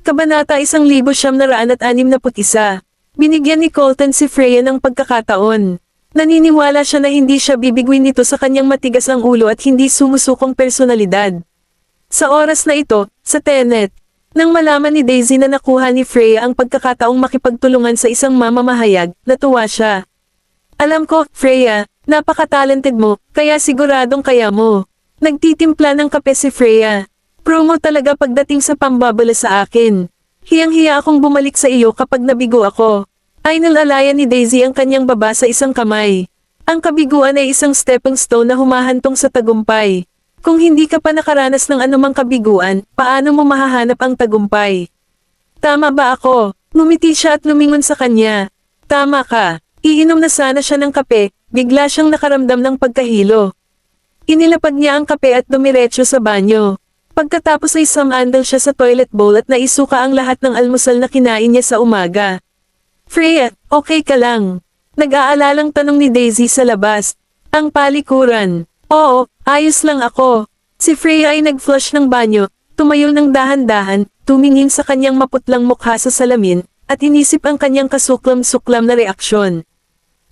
Kabanata 1961. Binigyan ni Colton si Freya ng pagkakataon. Naniniwala siya na hindi siya bibigwin nito sa kanyang matigas ang ulo at hindi sumusukong personalidad. Sa oras na ito, sa Tenet, nang malaman ni Daisy na nakuha ni Freya ang pagkakataong makipagtulungan sa isang mamamahayag, natuwa siya. Alam ko, Freya, napaka-talented mo, kaya siguradong kaya mo. Nagtitimpla ng kape si Freya. Promo talaga pagdating sa pambabala sa akin. Hiyang-hiya akong bumalik sa iyo kapag nabigo ako. Ay nalalayan ni Daisy ang kanyang baba sa isang kamay. Ang kabiguan ay isang stepping stone na humahantong sa tagumpay. Kung hindi ka pa nakaranas ng anumang kabiguan, paano mo mahahanap ang tagumpay? Tama ba ako? Ngumiti siya at lumingon sa kanya. Tama ka. Iinom na sana siya ng kape, bigla siyang nakaramdam ng pagkahilo. Inilapag niya ang kape at dumiretso sa banyo. Pagkatapos ay sumandal siya sa toilet bowl at naisuka ang lahat ng almusal na kinain niya sa umaga. Freya, okay ka lang? Nag-aalalang tanong ni Daisy sa labas. Ang palikuran. Oo, ayos lang ako. Si Freya ay nag-flush ng banyo, tumayo ng dahan-dahan, tumingin sa kanyang maputlang mukha sa salamin, at inisip ang kanyang kasuklam-suklam na reaksyon.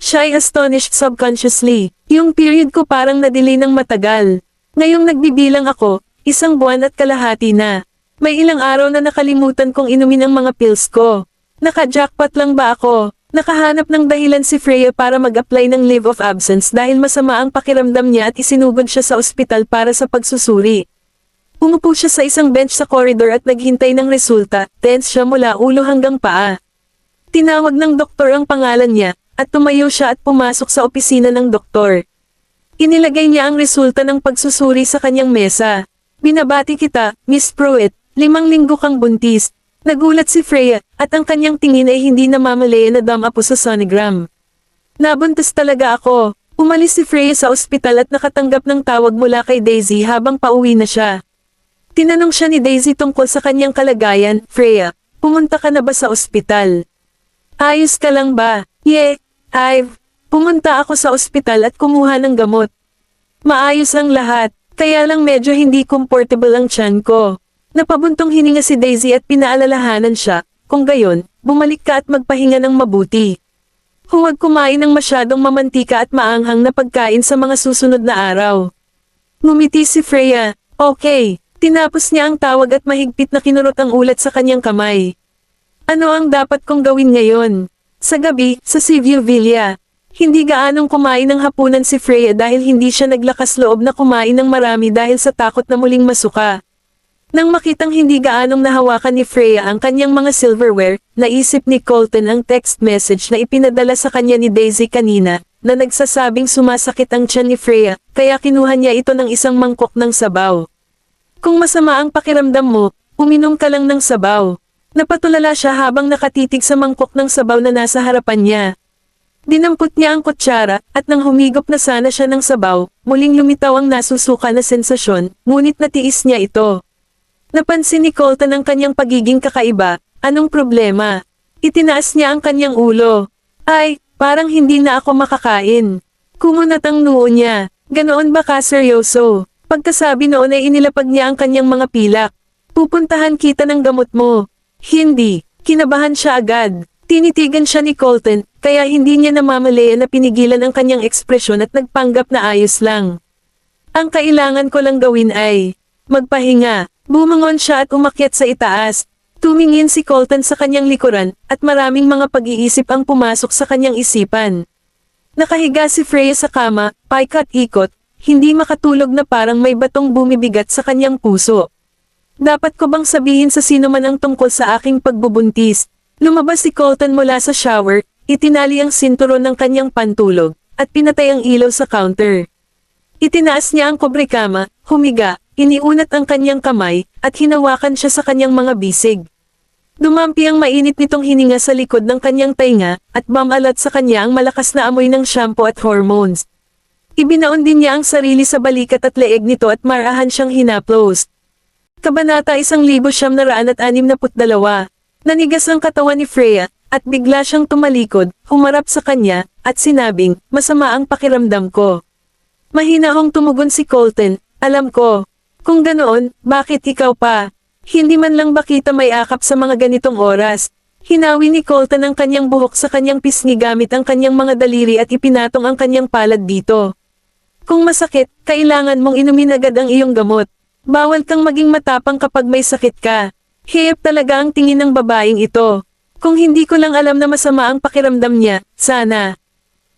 Siya ay astonished subconsciously. Yung period ko parang na-delay ng matagal. Ngayong nagbibilang ako, 1 buwan at kalahati na. May ilang araw na nakalimutan kong inumin ang mga pills ko. Naka-jackpot lang ba ako? Nakahanap ng dahilan si Freya para mag-apply ng leave of absence dahil masama ang pakiramdam niya at isinugod siya sa ospital para sa pagsusuri. Umupo siya sa isang bench sa corridor at naghintay ng resulta, tense siya mula ulo hanggang paa. Tinawag ng doktor ang pangalan niya, at tumayo siya at pumasok sa opisina ng doktor. Inilagay niya ang resulta ng pagsusuri sa kanyang mesa. Binabati kita, Miss Pruitt, 5 linggo kang buntis. Nagulat si Freya, at ang kanyang tingin ay hindi namamalaya na damapo sa sonogram. Nabuntis talaga ako. Umalis si Freya sa ospital at nakatanggap ng tawag mula kay Daisy habang pauwi na siya. Tinanong siya ni Daisy tungkol sa kanyang kalagayan. Freya, pumunta ka na ba sa ospital? Ayos ka lang ba? Pumunta ako sa ospital at kumuha ng gamot. Maayos ang lahat. Kaya lang medyo hindi comfortable ang tiyan ko. Napabuntong hininga si Daisy at pinaalalahanan siya, kung gayon, bumalik ka at magpahinga ng mabuti. Huwag kumain ng masyadong mamantika at maanghang na pagkain sa mga susunod na araw. Ngumiti si Freya, okay. Tinapos niya ang tawag at mahigpit na kinurot ang ulat sa kanyang kamay. Ano ang dapat kong gawin ngayon? Sa gabi, sa Seaview Villa. Hindi gaanong kumain ng hapunan si Freya dahil hindi siya naglakas loob na kumain ng marami dahil sa takot na muling masuka. Nang makitang hindi gaanong nahawakan ni Freya ang kanyang mga silverware, naisip ni Colton ang text message na ipinadala sa kanya ni Daisy kanina, na nagsasabing sumasakit ang tiyan ni Freya, kaya kinuha niya ito ng isang mangkok ng sabaw. Kung masama ang pakiramdam mo, uminom ka lang ng sabaw. Napatulala siya habang nakatitig sa mangkok ng sabaw na nasa harapan niya. Dinampot niya ang kutsara, at nang humigop na sana siya ng sabaw, muling lumitaw ang nasusuka na sensasyon, ngunit natiis niya ito. Napansin ni Colton ang kanyang pagiging kakaiba. Anong problema? Itinaas niya ang kanyang ulo. Ay, parang hindi na ako makakain. Kumunat ang noo niya. Ganoon ba ka seryoso? Pagkasabi noon ay inilapag niya ang kanyang mga pilak. Pupuntahan kita ng gamot mo. Hindi. Kinabahan siya agad. Tinitigan siya ni Colton, kaya hindi niya namamalaya na pinigilan ang kanyang ekspresyon at nagpanggap na ayos lang. Ang kailangan ko lang gawin ay magpahinga. Bumangon siya at umakyat sa itaas. Tumingin si Colton sa kanyang likuran, at maraming mga pag-iisip ang pumasok sa kanyang isipan. Nakahiga si Freya sa kama, paikat-ikot, hindi makatulog na parang may batong bumibigat sa kanyang puso. Dapat ko bang sabihin sa sino man ang tungkol sa aking pagbubuntis? Lumabas si Colton mula sa shower, itinali ang sinturon ng kanyang pantulog, at pinatay ang ilaw sa counter. Itinaas niya ang kobrekama, humiga, iniunat ang kanyang kamay, at hinawakan siya sa kanyang mga bisig. Dumampi ang mainit nitong hininga sa likod ng kanyang tainga, at bumalat sa kanya ang malakas na amoy ng shampoo at hormones. Ibinaon din niya ang sarili sa balikat at leeg nito at marahan siyang hinaplos. Kabanata 1962. Nanigas ang katawan ni Freya, at bigla siyang tumalikod, humarap sa kanya, at sinabing, masama ang pakiramdam ko. Mahinahong tumugon si Colton, alam ko. Kung ganoon, bakit ikaw pa? Hindi man lang ba kita may akap sa mga ganitong oras? Hinawi ni Colton ang kanyang buhok sa kanyang pisngi gamit ang kanyang mga daliri at ipinatong ang kanyang palad dito. Kung masakit, kailangan mong inumin agad ang iyong gamot. Bawal kang maging matapang kapag may sakit ka. Hiyep talaga ang tingin ng babaeng ito. Kung hindi ko lang alam na masama ang pakiramdam niya, sana.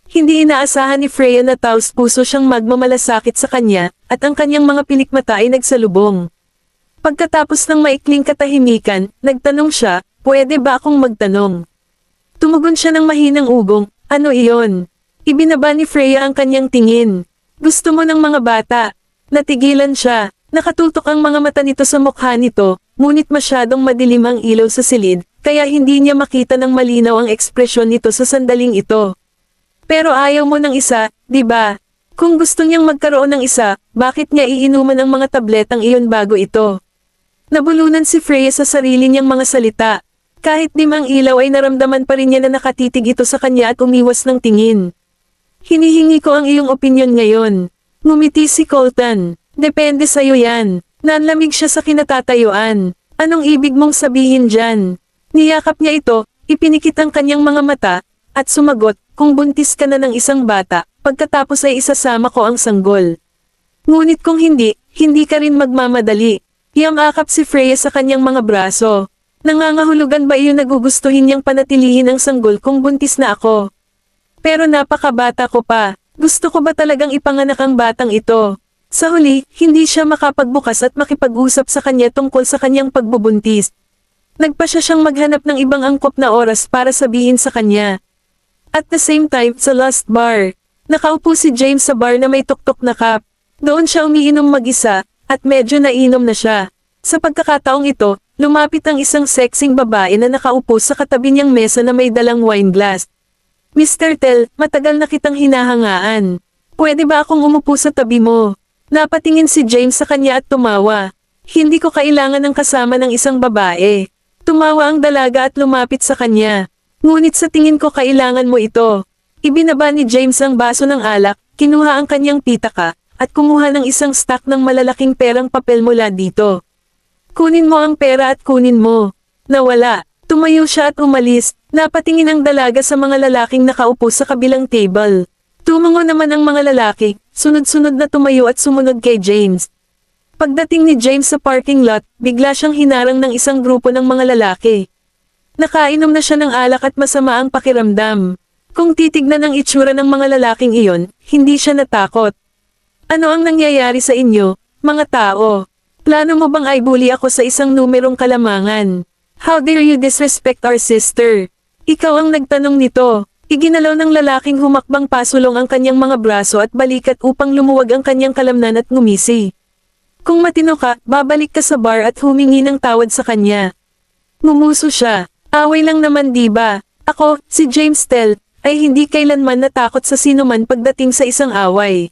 Hindi inaasahan ni Freya na taos-puso siyang magmamalasakit sa kanya, at ang kanyang mga pilikmata ay nagsalubong. Pagkatapos ng maikling katahimikan, nagtanong siya, pwede ba akong magtanong? Tumugon siya ng mahinang ugong, ano iyon? Ibinaba ni Freya ang kanyang tingin. Gusto mo ng mga bata? Natigilan siya, nakatutok ang mga mata nito sa mukha nito, ngunit masyadong madilim ang ilaw sa silid, kaya hindi niya makita ng malinaw ang ekspresyon nito sa sandaling ito. Pero ayaw mo ng isa, di ba? Kung gusto niyang magkaroon ng isa, bakit niya iinuman ang mga tabletang iyon bago ito? Nabulunan si Freya sa sarili niyang mga salita. Kahit dim ang ilaw ay naramdaman pa rin niya na nakatitig ito sa kanya at umiwas ng tingin. Hinihingi ko ang iyong opinyon ngayon. Ngumiti si Colton. Depende sa'yo yan. Nanlamig siya sa kinatatayuan. Anong ibig mong sabihin dyan? Niyakap niya ito, ipinikit ang kanyang mga mata, at sumagot, kung buntis ka na ng isang bata, pagkatapos ay isasama ko ang sanggol. Ngunit kung hindi, hindi ka rin magmamadali. Yamakap si Freya sa kanyang mga braso. Nangangahulugan ba iyon nagugustuhin niyang panatilihin ang sanggol kung buntis na ako? Pero napakabata ko pa. Gusto ko ba talagang ipanganak ang batang ito? Sa huli, hindi siya makapagbukas at makipag-usap sa kanya tungkol sa kanyang pagbubuntis. Nagpa siyang maghanap ng ibang angkop na oras para sabihin sa kanya. At the same time, sa last bar, nakaupo si James sa bar na may tuktok na cup. Doon siya umiinom mag-isa, at medyo nainom na siya. Sa pagkakataong ito, lumapit ang isang sexing babae na nakaupo sa katabi niyang mesa na may dalang wine glass. Mr. Tell, matagal na kitang hinahangaan. Pwede ba akong umupo sa tabi mo? Napatingin si James sa kanya at tumawa. Hindi ko kailangan ng kasama ng isang babae. Tumawa ang dalaga at lumapit sa kanya. Ngunit sa tingin ko kailangan mo ito. Ibinaba ni James ang baso ng alak, kinuha ang kanyang pitaka, at kumuha ng isang stack ng malalaking perang papel mula dito. Kunin mo ang pera at kunin mo. Nawala. Tumayo siya at umalis. Napatingin ang dalaga sa mga lalaking nakaupo sa kabilang table. Tumango naman ang mga lalaki, sunod-sunod na tumayo at sumunod kay James. Pagdating ni James sa parking lot, bigla siyang hinarang ng isang grupo ng mga lalaki. Nakainom na siya ng alak at masama ang pakiramdam. Kung titignan ang itsura ng mga lalaking iyon, hindi siya natakot. Ano ang nangyayari sa inyo, mga tao? Plano mo bang i-bully ako sa isang numerong kalamangan? How dare you disrespect our sister? Ikaw ang nagtanong nito. Iginalaw ng lalaking humakbang pasulong ang kanyang mga braso at balikat upang lumuwag ang kanyang kalamnan at ngumisi. Kung matino ka, babalik ka sa bar at humingi ng tawad sa kanya. Ngumuso siya. Away lang naman diba? Ako, si James Tell, ay hindi kailanman natakot sa sinuman pagdating sa isang away.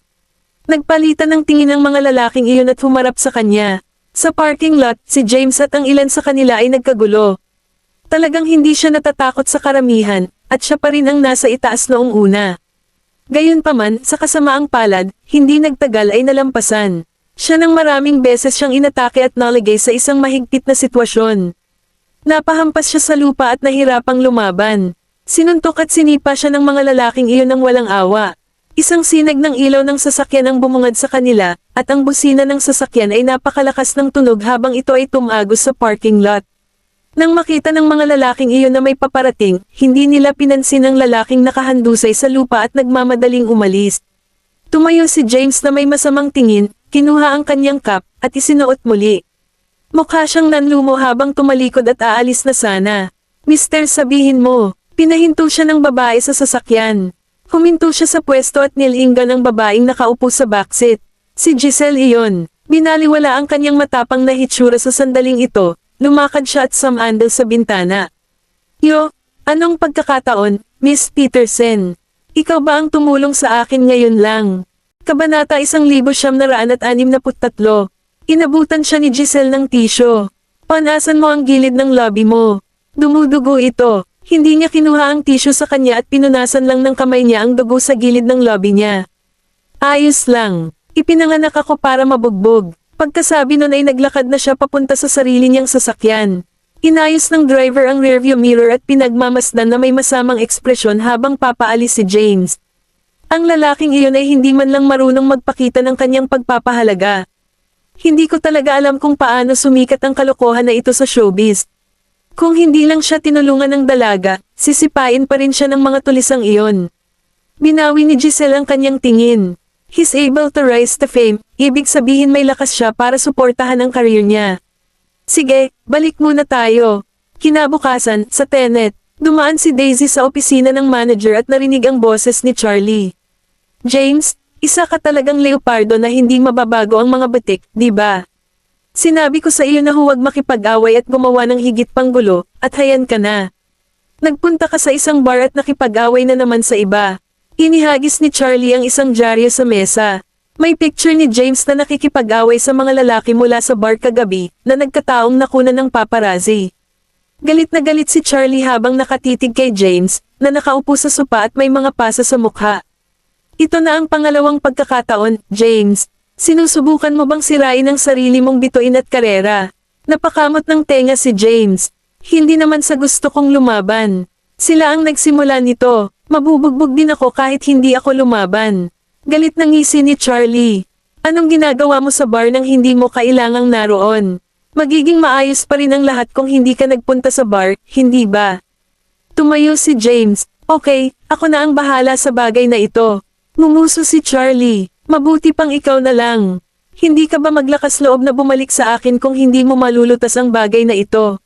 Nagpalitan ng tingin ng mga lalaking iyon at humarap sa kanya. Sa parking lot, si James at ang ilan sa kanila ay nagkagulo. Talagang hindi siya natatakot sa karamihan, at siya pa rin ang nasa itaas noong una. Gayunpaman, sa kasamaang palad, hindi nagtagal ay nalampasan. Siya nang maraming beses siyang inatake at nalagay sa isang mahigpit na sitwasyon. Napahampas siya sa lupa at nahirapang lumaban. Sinuntok at sinipa siya ng mga lalaking iyon ng walang awa. Isang sinag ng ilaw ng sasakyan ang bumungad sa kanila, at ang busina ng sasakyan ay napakalakas ng tunog habang ito ay tumagos sa parking lot. Nang makita ng mga lalaking iyon na may paparating, hindi nila pinansin ang lalaking nakahandusay sa lupa at nagmamadaling umalis. Tumayo si James na may masamang tingin, kinuha ang kanyang cup, at isinuot muli. Mukha siyang nanlumo habang tumalikod at aalis na sana. Mister, sabihin mo, pinahinto siya ng babae sa sasakyan. Huminto siya sa pwesto at nilinggan ng babaeng nakaupo sa backseat. Si Giselle iyon. Binaliwala ang kanyang matapang na hitsura sa sandaling ito. Lumakad siya at sumandal sa bintana. Yo, anong pagkakataon, Miss Peterson? Ikaw ba ang tumulong sa akin ngayon lang? Kabanata 1963. Inabutan siya ni Giselle ng tisyo. Panasan mo ang gilid ng labi mo. Dumudugo ito. Hindi niya kinuha ang tisyo sa kanya at pinunasan lang ng kamay niya ang dugo sa gilid ng labi niya. Ayos lang. Ipinanganak ako para mabugbog. Pagkasabi nun ay naglakad na siya papunta sa sarili niyang sasakyan. Inayos ng driver ang rearview mirror at pinagmamasdan na may masamang ekspresyon habang papaalis si James. Ang lalaking iyon ay hindi man lang marunong magpakita ng kanyang pagpapahalaga. Hindi ko talaga alam kung paano sumikat ang kalokohan na ito sa showbiz. Kung hindi lang siya tinulungan ng dalaga, sisipain pa rin siya ng mga tulisang iyon. Binawi ni Giselle ang kanyang tingin. He's able to rise to fame, ibig sabihin may lakas siya para suportahan ang career niya. Sige, balik muna tayo. Kinabukasan, sa Tenet, dumaan si Daisy sa opisina ng manager at narinig ang boses ni Charlie. James, isa ka talagang leopardo na hindi mababago ang mga batik, di ba? Sinabi ko sa iyo na huwag makipag-away at gumawa ng higit pang gulo, at hayan ka na. Nagpunta ka sa isang bar at nakipag-away na naman sa iba. Inihagis ni Charlie ang isang dyaryo sa mesa. May picture ni James na nakikipag-away sa mga lalaki mula sa bar kagabi, na nagkataong nakunan ng paparazzi. Galit na galit si Charlie habang nakatitig kay James, na nakaupo sa sopa at may mga pasa sa mukha. Ito na ang pangalawang pagkakataon, James. Sinusubukan mo bang sirain ang sarili mong bituin at karera? Napakamot ng tenga si James. Hindi naman sa gusto kong lumaban. Sila ang nagsimula nito. Mabubugbog din ako kahit hindi ako lumaban. Galit na ngisi ni Charlie. Anong ginagawa mo sa bar nang hindi mo kailangang naroon? Magiging maayos pa rin ang lahat kung hindi ka nagpunta sa bar, hindi ba? Tumayo si James. Okay, ako na ang bahala sa bagay na ito. Ngumuso si Charlie. Mabuti pang ikaw na lang. Hindi ka ba maglakas loob na bumalik sa akin kung hindi mo malulutas ang bagay na ito?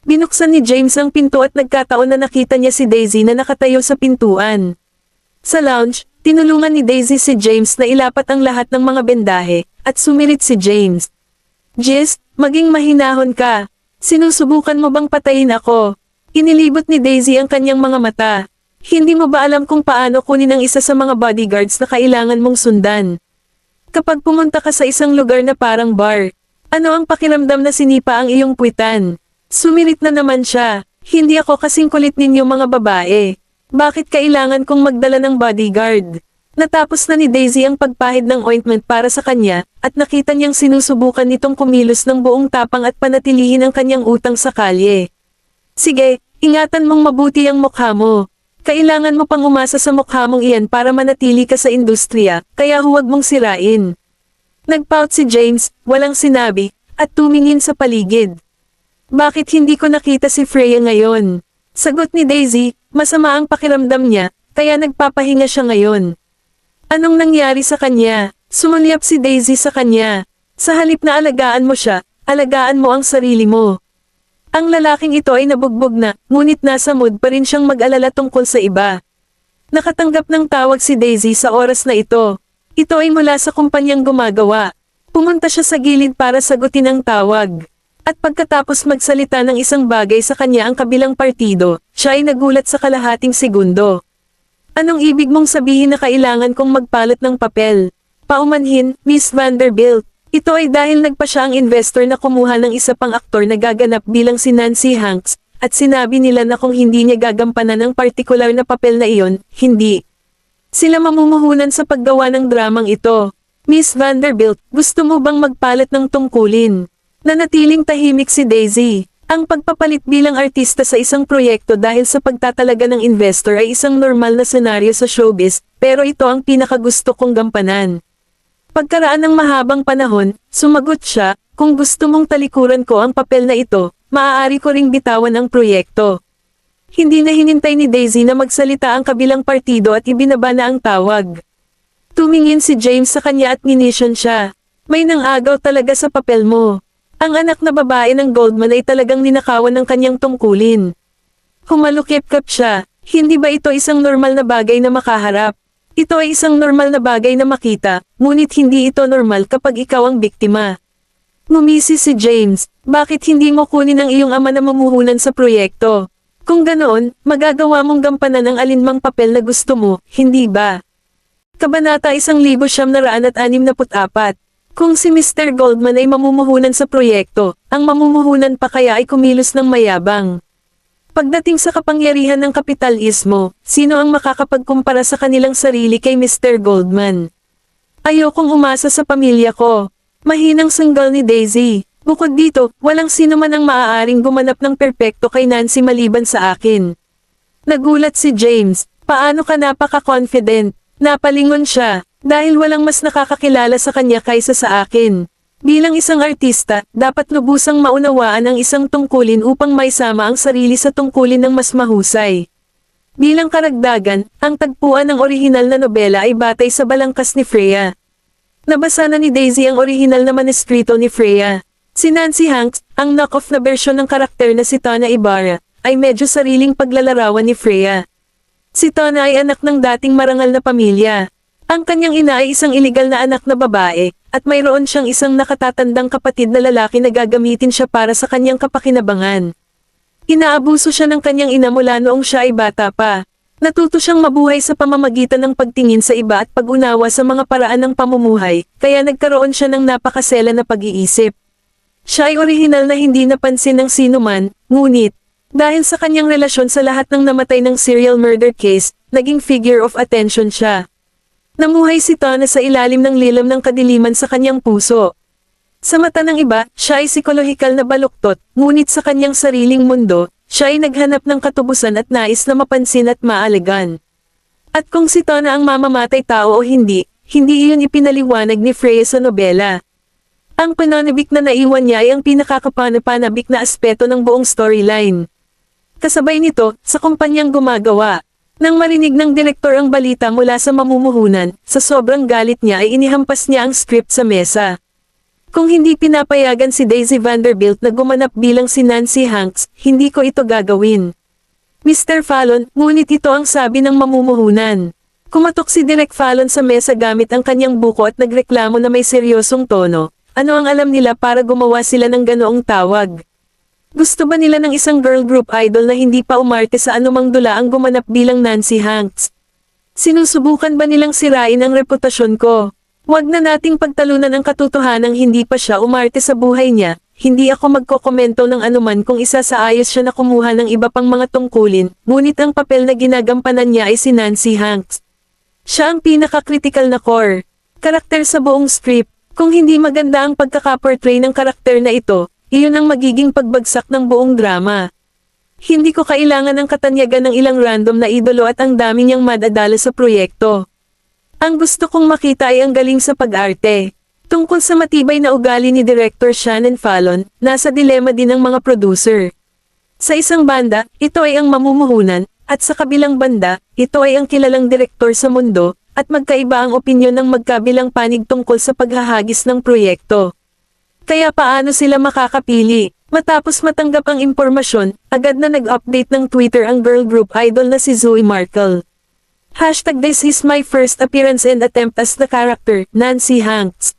Binuksan ni James ang pinto at nagkataon na nakita niya si Daisy na nakatayo sa pintuan. Sa lounge, tinulungan ni Daisy si James na ilapat ang lahat ng mga bendahe, at sumirit si James. Jess, maging mahinahon ka. Sinusubukan mo bang patayin ako? Inilibot ni Daisy ang kanyang mga mata. Hindi mo ba alam kung paano kunin ang isa sa mga bodyguards na kailangan mong sundan? Kapag pumunta ka sa isang lugar na parang bar, ano ang pakiramdam na sinipa ang iyong puwitan? Sumirit na naman siya. Hindi ako kasing kulit ninyo mga babae. Bakit kailangan kong magdala ng bodyguard? Natapos na ni Daisy ang pagpahid ng ointment para sa kanya, at nakita niyang sinusubukan nitong kumilos ng buong tapang at panatilihin ang kanyang utang sa kalye. Sige, ingatan mong mabuti ang mukha mo. Kailangan mo pang umasa sa mukha mong iyan para manatili ka sa industriya, kaya huwag mong sirain. Nagpout si James, walang sinabi, at tumingin sa paligid. Bakit hindi ko nakita si Freya ngayon? Sagot ni Daisy, masama ang pakiramdam niya, kaya nagpapahinga siya ngayon. Anong nangyari sa kanya? Sumulyap si Daisy sa kanya. Sa halip na alagaan mo siya, alagaan mo ang sarili mo. Ang lalaking ito ay nabugbog na, ngunit nasa mood pa rin siyang mag-alala tungkol sa iba. Nakatanggap ng tawag si Daisy sa oras na ito. Ito ay mula sa kumpanyang gumagawa. Pumunta siya sa gilid para sagutin ang tawag. At pagkatapos magsalita ng isang bagay sa kanya ang kabilang partido, siya ay nagulat sa kalahating segundo. Anong ibig mong sabihin na kailangan kong magpalit ng papel? Paumanhin, Miss Vanderbilt. Ito ay dahil nagpa siya ang investor na kumuha ng isa pang aktor na gaganap bilang si Nancy Hanks, at sinabi nila na kung hindi niya gagampanan ang partikular na papel na iyon, hindi. Sila mamumuhunan sa paggawa ng dramang ito. Miss Vanderbilt, gusto mo bang magpalit ng tungkulin? Nanatiling tahimik si Daisy. Ang pagpapalit bilang artista sa isang proyekto dahil sa pagtatalaga ng investor ay isang normal na senaryo sa showbiz, pero ito ang pinakagusto kong gampanan. Pagkaraan ng mahabang panahon, sumagot siya, kung gusto mong talikuran ko ang papel na ito, maaari ko ring bitawan ang proyekto. Hindi na hinintay ni Daisy na magsalita ang kabilang partido at ibinaba na ang tawag. Tumingin si James sa kanya at minisyon siya. May nangagaw talaga sa papel mo. Ang anak na babae ng Goldman ay talagang ninakawan ng kanyang tungkulin. Humalukip-kap siya. Hindi ba ito isang normal na bagay na makaharap? Ito ay isang normal na bagay na makita, ngunit hindi ito normal kapag ikaw ang biktima. Ngumisi si James, bakit hindi mo kunin ang iyong ama na mamuhunan sa proyekto? Kung ganoon, magagawa mong gampanan ang alinmang papel na gusto mo, hindi ba? Kabanata 1964. Kung si Mr. Goldman ay mamumuhunan sa proyekto, ang mamumuhunan pa kaya ay kumilos ng mayabang. Pagdating sa kapangyarihan ng kapitalismo, sino ang makakapagkumpara sa kanilang sarili kay Mr. Goldman? Ayokong umasa sa pamilya ko. Mahinang sanggal ni Daisy. Bukod dito, walang sino man ang maaaring gumanap ng perpekto kay Nancy maliban sa akin. Nagulat si James. Paano ka napaka-confident? Napalingon siya, dahil walang mas nakakakilala sa kanya kaysa sa akin. Bilang isang artista, dapat lubusang maunawaan ang isang tungkulin upang maisama ang sarili sa tungkulin ng mas mahusay. Bilang karagdagan, ang tagpuan ng orihinal na nobela ay batay sa balangkas ni Freya. Nabasa na ni Daisy ang orihinal na maneskrito ni Freya. Si Nancy Hanks, ang knock-off na bersyon ng karakter na si Tana Ibarra, ay medyo sariling paglalarawan ni Freya. Si Tana ay anak ng dating marangal na pamilya. Ang kanyang ina ay isang iligal na anak na babae, at mayroon siyang isang nakatatandang kapatid na lalaki na gagamitin siya para sa kanyang kapakinabangan. Inaabuso siya ng kanyang ina mula noong siya ay bata pa. Natuto siyang mabuhay sa pamamagitan ng pagtingin sa iba at pag-unawa sa mga paraan ng pamumuhay, kaya nagkaroon siya ng napakasela na pag-iisip. Siya ay orihinal na hindi napansin ng sino man, ngunit, dahil sa kanyang relasyon sa lahat ng namatay ng serial murder case, naging figure of attention siya. Namuhay si Tana sa ilalim ng lilam ng kadiliman sa kanyang puso. Sa mata ng iba, siya ay psikolohikal na baluktot, ngunit sa kanyang sariling mundo, siya ay naghanap ng katubusan at nais na mapansin at maalagan. At kung si Tana ang mamamatay tao o hindi, hindi iyon ipinaliwanag ni Freya sa nobela. Ang pananabik na naiwan niya ay ang pinakakapanabik na aspeto ng buong storyline. Kasabay nito, sa kumpanyang gumagawa. Nang marinig ng direktor ang balita mula sa mamumuhunan, sa sobrang galit niya ay inihampas niya ang script sa mesa. Kung hindi pinapayagan si Daisy Vanderbilt na gumanap bilang si Nancy Hanks, hindi ko ito gagawin. Mr. Fallon, ngunit ito ang sabi ng mamumuhunan. Kumatok si Direk Fallon sa mesa gamit ang kanyang buko at nagreklamo na may seryosong tono. Ano ang alam nila para gumawa sila ng ganoong tawag? Gusto ba nila ng isang girl group idol na hindi pa umarte sa anumang dula ang gumanap bilang Nancy Hanks? Sinusubukan ba nilang sirain ang reputasyon ko? Huwag na nating pagtalunan ang katotohanang hindi pa siya umarte sa buhay niya. Hindi ako magkokomento ng anuman kung isa sa ayos siya na kumuha ng iba pang mga tungkulin, ngunit ang papel na ginagampanan niya ay si Nancy Hanks. Siya ang pinaka-critical na core karakter sa buong script. Kung hindi maganda ang pagkakaportray ng karakter na ito, iyon ang magiging pagbagsak ng buong drama. Hindi ko kailangan ng katanyagan ng ilang random na idolo at ang dami niyang madadala sa proyekto. Ang gusto kong makita ay ang galing sa pag-arte. Tungkol sa matibay na ugali ni Director Shannon Fallon, nasa dilema din ang mga producer. Sa isang banda, ito ay ang mamumuhunan, at sa kabilang banda, ito ay ang kilalang direktor sa mundo, at magkaiba ang opinyon ng magkabilang panig tungkol sa paghahagis ng proyekto. Kaya paano sila makakapili? Matapos matanggap ang impormasyon, agad na nag-update ng Twitter ang girl group idol na si Zoe Markle. #This is my first appearance and attempt as the character, Nancy Hanks.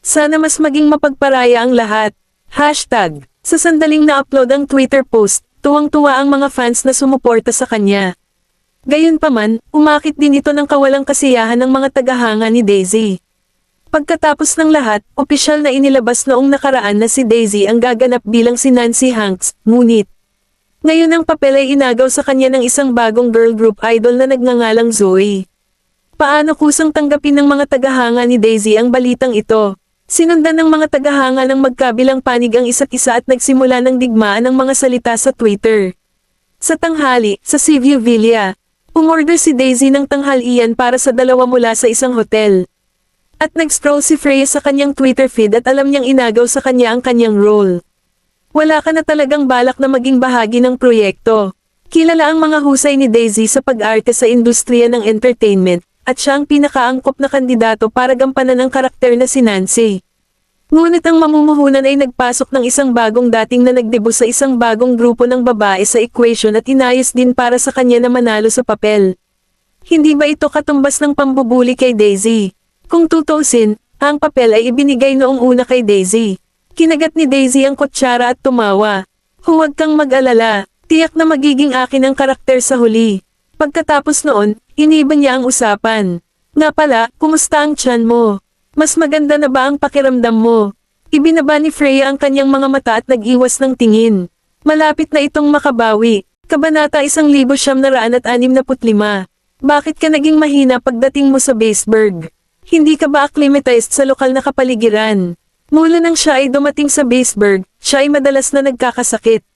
Sana mas maging mapagparaya ang lahat. Sa sandaling na-upload ang Twitter post, tuwang-tuwa ang mga fans na sumuporta sa kanya. Gayunpaman, umakit din ito ng kawalang kasiyahan ng mga tagahanga ni Daisy. Pagkatapos ng lahat, opisyal na inilabas noong nakaraan na si Daisy ang gaganap bilang si Nancy Hanks, ngunit ngayon ang papel ay inagaw sa kanya ng isang bagong girl group idol na nagngangalang Zoe. Paano kusang tanggapin ng mga tagahanga ni Daisy ang balitang ito? Sinundan ng mga tagahanga ng magkabilang panig ang isa't isa at nagsimula ng digmaan ng mga salita sa Twitter. Sa tanghali, sa Seaview Villa, umorder si Daisy ng tanghalian para sa dalawa mula sa isang hotel. At nag-scroll si Freya sa kanyang Twitter feed at alam niyang inagaw sa kanya ang kanyang role. Wala ka na talagang balak na maging bahagi ng proyekto. Kilala ang mga husay ni Daisy sa pag-arte sa industriya ng entertainment, at siya ang pinakaangkop na kandidato para gampanan ang karakter na si Nancy. Ngunit ang mamumuhunan ay nagpasok ng isang bagong dating na nagdebu sa isang bagong grupo ng babae sa equation at inayos din para sa kanya na manalo sa papel. Hindi ba ito katumbas ng pambubuli kay Daisy? Kung tutusin, ang papel ay ibinigay noong una kay Daisy. Kinagat ni Daisy ang kutsara at tumawa. Huwag kang mag-alala, tiyak na magiging akin ang karakter sa huli. Pagkatapos noon, iniba niya ang usapan. Nga pala, kumusta ang tiyan mo? Mas maganda na ba ang pakiramdam mo? Ibinaba ni Freya ang kanyang mga mata at nag-iwas ng tingin. Malapit na itong makabawi. Kabanata 1965. Bakit ka naging mahina pagdating mo sa Baseburg? Hindi ka ba acclimatized sa lokal na kapaligiran? Mula nang siya ay dumating sa Baseburg, siya ay madalas na nagkakasakit.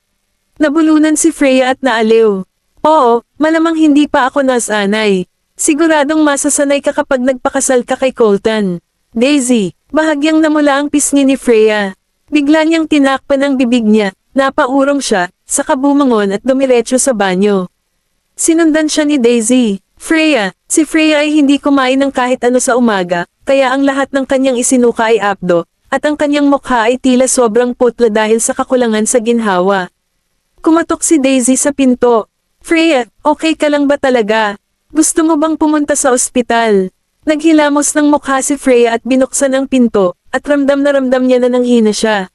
Nabulunan si Freya at naaliw. Oo, malamang hindi pa ako nasanay. Siguradong masasanay ka kapag nagpakasal ka kay Colton. Daisy, bahagyang namula ang pisngi ni Freya. Bigla niyang tinakpan ang bibig niya, napaurong siya, saka bumangon at dumiretso sa banyo. Sinundan siya ni Daisy. Freya, si Freya ay hindi kumain ng kahit ano sa umaga, kaya ang lahat ng kanyang isinuka ay apdo, at ang kanyang mukha ay tila sobrang putla dahil sa kakulangan sa ginhawa. Kumatok si Daisy sa pinto. Freya, okay ka lang ba talaga? Gusto mo bang pumunta sa ospital? Naghilamos ng mukha si Freya at binuksan ang pinto, at ramdam na ramdam niya na nanghina siya.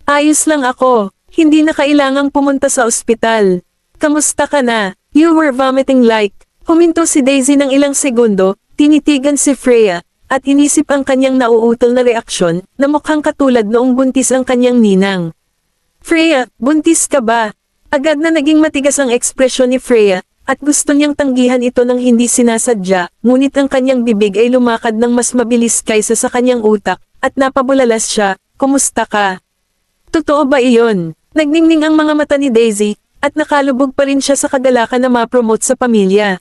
Ayos lang ako, hindi na kailangang pumunta sa ospital. Kamusta ka na? You were vomiting like. Huminto si Daisy ng ilang segundo, tinitigan si Freya, at inisip ang kanyang nauutol na reaksyon, na mukhang katulad noong buntis ang kanyang ninang. Freya, buntis ka ba? Agad na naging matigas ang ekspresyon ni Freya, at gusto niyang tanggihan ito ng hindi sinasadya, ngunit ang kanyang bibig ay lumakad ng mas mabilis kaysa sa kanyang utak, at napabulalas siya, kumusta ka? Totoo ba iyon? Nagningning ang mga mata ni Daisy, at nakalubog pa rin siya sa kagalakan na ma-promote sa pamilya.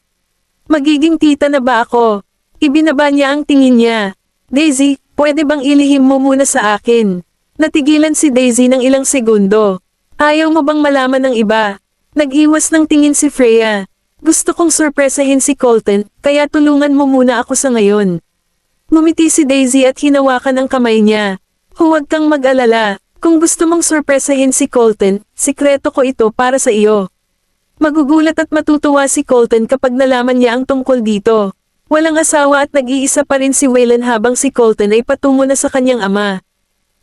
Magiging tita na ba ako? Ibinaba niya ang tingin niya. Daisy, pwede bang ilihim mo muna sa akin? Natigilan si Daisy ng ilang segundo. Ayaw mo bang malaman ng iba? Nag-iwas ng tingin si Freya. Gusto kong sorpresahin si Colton, kaya tulungan mo muna ako sa ngayon. Ngumiti si Daisy at hinawakan ang kamay niya. Huwag kang mag-alala. Kung gusto mong sorpresahin si Colton, sikreto ko ito para sa iyo. Magugulat at matutuwa si Colton kapag nalaman niya ang tungkol dito. Walang asawa at nag-iisa pa rin si Waylon habang si Colton ay patungo na sa kanyang ama.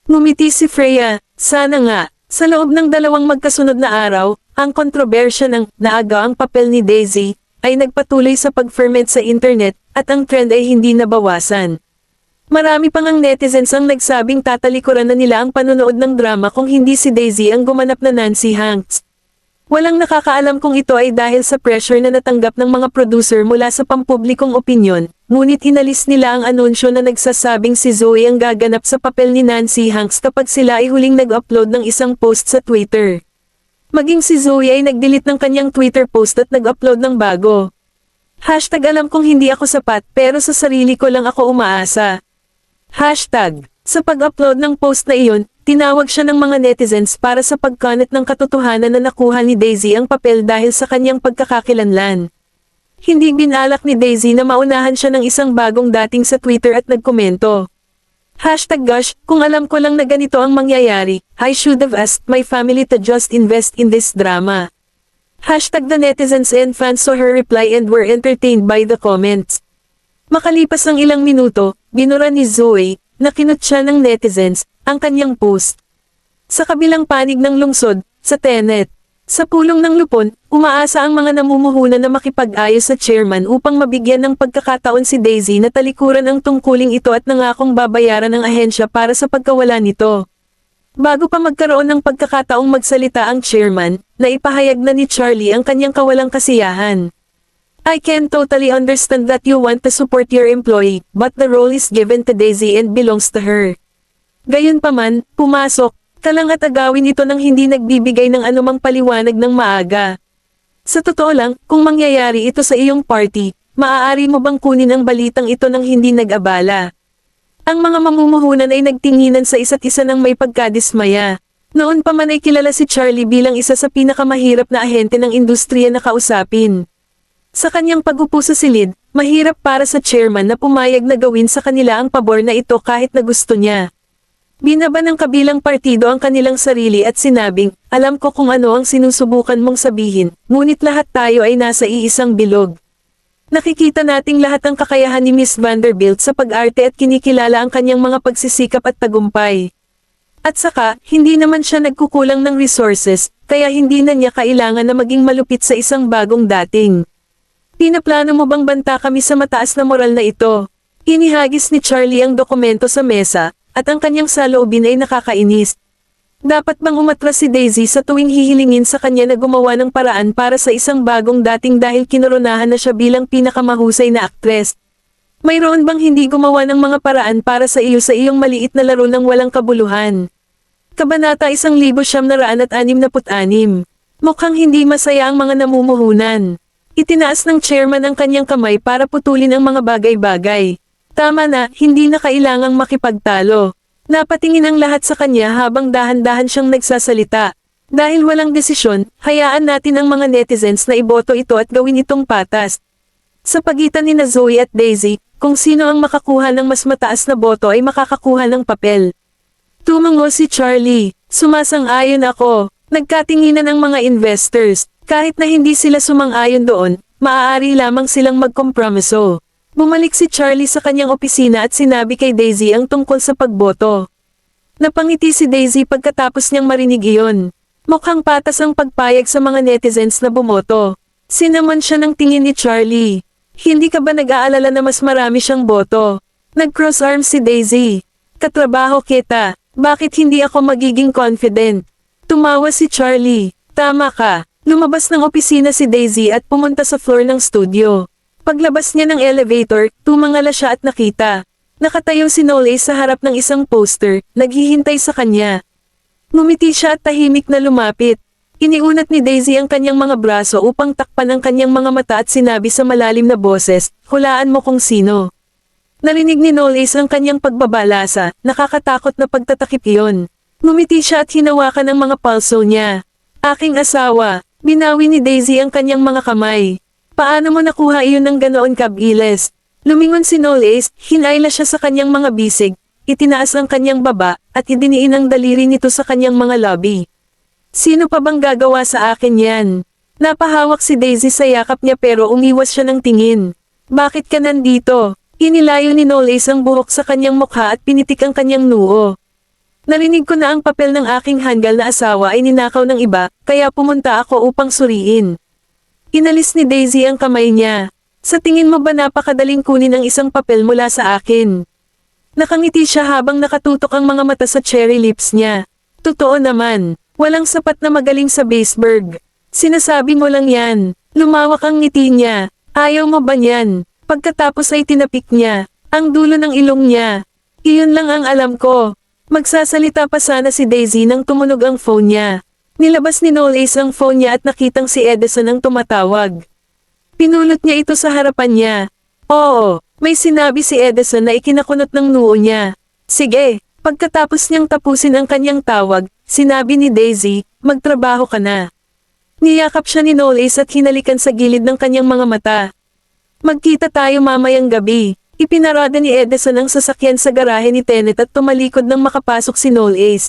Ngumiti si Freya, sana nga. Sa loob ng dalawang magkasunod na araw, ang kontrobersya ng naaga ang papel ni Daisy ay nagpatuloy sa pag-ferment sa internet at ang trend ay hindi nabawasan. Marami pang ang netizens ang nagsabing tatalikuran na nila ang panonood ng drama kung hindi si Daisy ang gumanap na Nancy Hanks. Walang nakakaalam kung ito ay dahil sa pressure na natanggap ng mga producer mula sa pampublikong opinyon, ngunit inalis nila ang anunsyo na nagsasabing si Zoe ang gaganap sa papel ni Nancy Hanks kapag sila ay huling nag-upload ng isang post sa Twitter. Maging si Zoe ay nag-delete ng kanyang Twitter post at nag-upload ng bago. Hashtag alam kong hindi ako sapat pero sa sarili ko lang ako umaasa. Hashtag, sa pag-upload ng post na iyon, tinawag siya ng mga netizens para sa pagkalat ng katotohanan na nakuha ni Daisy ang papel dahil sa kanyang pagkakakilanlan. Hindi binalak ni Daisy na maunahan siya ng isang bagong dating sa Twitter at nagkomento. Hashtag gosh, kung alam ko lang na ganito ang mangyayari, I should have asked my family to just invest in this drama. Hashtag the netizens and fans saw her reply and were entertained by the comments. Makalipas ng ilang minuto, binura ni Zoe, na kinut siya ng netizens, ang kanyang post. Sa kabilang panig ng lungsod, sa Tenet, sa pulong ng lupon, umaasa ang mga namumuhunan na makipag-ayos sa chairman upang mabigyan ng pagkakataon si Daisy na talikuran ang tungkuling ito at nangakong babayaran ng ahensya para sa pagkawala nito. Bago pa magkaroon ng pagkakataong magsalita ang chairman, naipahayag na ni Charlie ang kanyang kawalang kasiyahan. I can totally understand that you want to support your employee, but the role is given to Daisy and belongs to her. Gayunpaman, pumasok ka lang at agawin ito nang hindi nagbibigay ng anumang paliwanag ng maaga. Sa totoo lang, kung mangyayari ito sa iyong party, maaari mo bang kunin ang balitang ito nang hindi nag-abala? Ang mga mamumuhunan ay nagtinginan sa isa't isa ng may pagkadismaya. Noon pa man ay kilala si Charlie bilang isa sa pinakamahirap na ahente ng industriya na kausapin. Sa kanyang pag-upo sa silid, mahirap para sa chairman na pumayag na gawin sa kanila ang pabor na ito kahit na gusto niya. Binaba ng kabilang partido ang kanilang sarili at sinabing, alam ko kung ano ang sinusubukan mong sabihin, ngunit lahat tayo ay nasa iisang bilog. Nakikita nating lahat ang kakayahan ni Miss Vanderbilt sa pag-arte at kinikilala ang kanyang mga pagsisikap at tagumpay. At saka, hindi naman siya nagkukulang ng resources, kaya hindi na niya kailangan na maging malupit sa isang bagong dating. Pinaplano mo bang banta kami sa mataas na moral na ito? Inihagis ni Charlie ang dokumento sa mesa, at ang kanyang saloobin ay nakakainis. Dapat bang umatras si Daisy sa tuwing hihilingin sa kanya na gumawa ng paraan para sa isang bagong dating dahil kinoronahan na siya bilang pinakamahusay na aktres? Mayroon bang hindi gumawa ng mga paraan para sa iyo sa iyong maliit na laro ng walang kabuluhan? Kabanata 1966. Mukhang hindi masaya ang mga namumuhunan. Itinaas ng chairman ang kanyang kamay para putulin ang mga bagay-bagay. Tama na, hindi na kailangang makipagtalo. Napatingin ang lahat sa kanya habang dahan-dahan siyang nagsasalita. Dahil walang desisyon, hayaan natin ang mga netizens na iboto ito at gawin itong patas. Sa pagitan ni Zoe at Daisy, kung sino ang makakuha ng mas mataas na boto ay makakakuha ng papel. Tumango si Charlie. Sumasang-ayon ako. Nagkatinginan ang mga investors. Kahit na hindi sila sumang-ayon doon, maaari lamang silang magkompromiso. Bumalik si Charlie sa kanyang opisina at sinabi kay Daisy ang tungkol sa pagboto. Napangiti si Daisy pagkatapos niyang marinig iyon. Mukhang patas ang pagpayag sa mga netizens na bumoto. Sinamon siya ng tingin ni Charlie. Hindi ka ba nag-aalala na mas marami siyang boto? Nag-cross arms si Daisy. Katrabaho kita. Bakit hindi ako magiging confident? Tumawa si Charlie. Tama ka. Lumabas ng opisina si Daisy at pumunta sa floor ng studio. Paglabas niya ng elevator, tumangala siya at nakita. Nakatayo si Noel sa harap ng isang poster, naghihintay sa kanya. Ngumiti siya at tahimik na lumapit. Iniunat ni Daisy ang kanyang mga braso upang takpan ang kanyang mga mata at sinabi sa malalim na boses, hulaan mo kung sino. Narinig ni Noel ang kanyang pagbabalasa, nakakatakot na pagtatakip iyon. Ngumiti siya at hinawakan ang mga palso niya. Aking asawa. Binawi ni Daisy ang kanyang mga kamay. Paano mo nakuha iyon ng ganoon kabilis? Lumingon si Noel, hinayla siya sa kanyang mga bisig, itinaas ang kanyang baba, at idiniin ang daliri nito sa kanyang mga labi. Sino pa bang gagawa sa akin yan? Napahawak si Daisy sa yakap niya pero umiwas siya ng tingin. Bakit ka nandito? Inilayo ni Noel ang buhok sa kanyang mukha at pinitik ang kanyang noo. Narinig ko na ang papel ng aking hanggal na asawa ay ninakaw ng iba, kaya pumunta ako upang suriin. Inalis ni Daisy ang kamay niya. Sa tingin mo ba napakadaling kunin ang isang papel mula sa akin? Nakangiti siya habang nakatutok ang mga mata sa cherry lips niya. Totoo naman, walang sapat na magaling sa Baseburg. Sinasabi mo lang yan. Lumawak ang ngiti niya. Ayaw mo ba niyan? Pagkatapos ay tinapik niya ang dulo ng ilong niya. Iyon lang ang alam ko. Magsasalita pa sana si Daisy nang tumunog ang phone niya. Nilabas ni Noel ang phone niya at nakitang si Edison ang tumatawag. Pinulot niya ito sa harapan niya. Oo, may sinabi si Edison na ikinakunot ng noo niya. Sige, pagkatapos niyang tapusin ang kanyang tawag, sinabi ni Daisy, magtrabaho ka na. Niyakap siya ni Noel at hinalikan sa gilid ng kanyang mga mata. Magkita tayo mamayang gabi. Ipinarada ni Edison ang sasakyan sa garahe ni Tenet at tumalikod nang makapasok si Noel.